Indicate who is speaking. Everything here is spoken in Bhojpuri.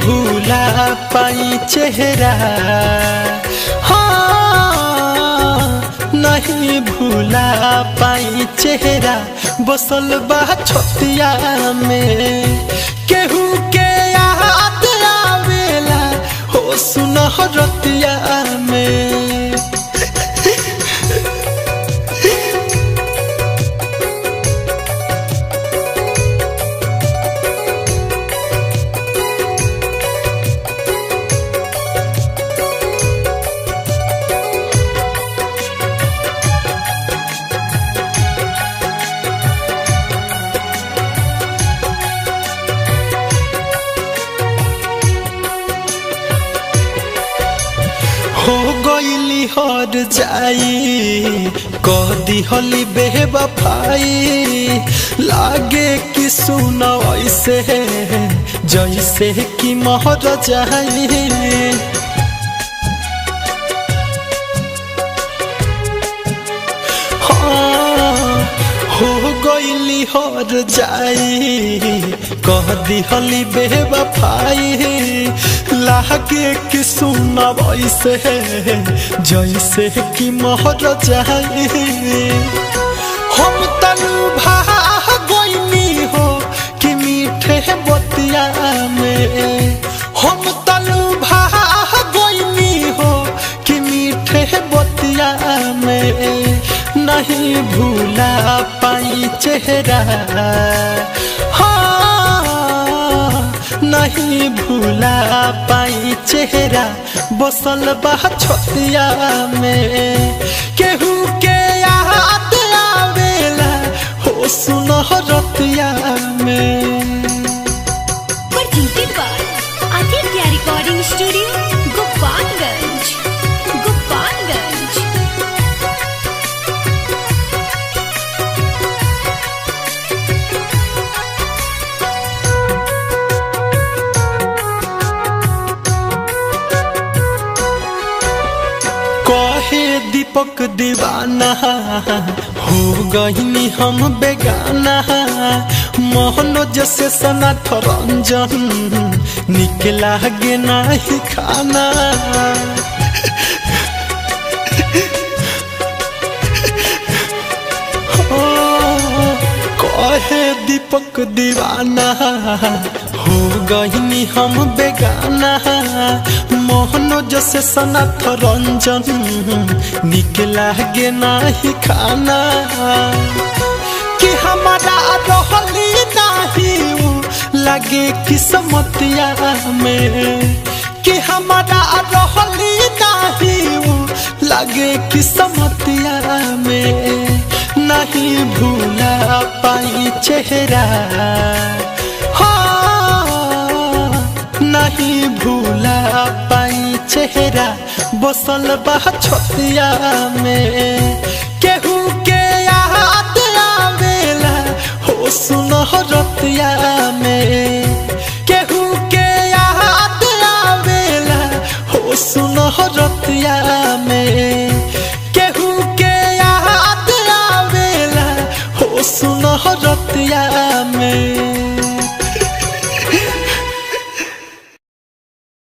Speaker 1: भूला पाई चेहरा, हाँ नहीं भूला पाई चेहरा, बसल बा छतिया में। केहू के याद आवेला हो सुनहरतिया में। हो गईली हर जाई कह दिहली बेवफाई, लागे कि सुन ऐसे जैसे कि मर जाई। हाँ हो गईली हर जाई कह दिहली बेवफाई, लागे कि सुन वैसे जैसे कि मर जाए। हम तनु भागनी हो कि मीठे बतिया में, हम तनु भागनी हो कि मीठे बतिया में। नहीं भूला पाई चेहरा, नहीं भूला पाई चेहरा, बसल बा छतिया में। केहू के याद आवेला हो सुनहरतिया में।
Speaker 2: presented by Aditya Recording Studio, Gopalganj, Gopalganj।
Speaker 1: कहे दीपक दीवाना हो गईनी हम बेगाना, मोहनोज से सनाथ रंजन निकला गे नाही खाना। कहे दीपक दीवाना हो गईनी हम बेगाना, मोहनोज से सनाथ रंजन निकला गे नाही खाना। कि हमारा रहली नाही लगे किस्मतिया में, कि हमारा रहली नाही लगे किस्मतिया में। नहीं भूला पाई चेहरा, नहीं भूला पाई चेहरा, बसल बा छतिया में। केहू के याद आवेला हो सुनहरतिया में। केहू के याद आवेला हो सुनहरतिया में। केहू के याद आवेला हो सुनहरतिया में।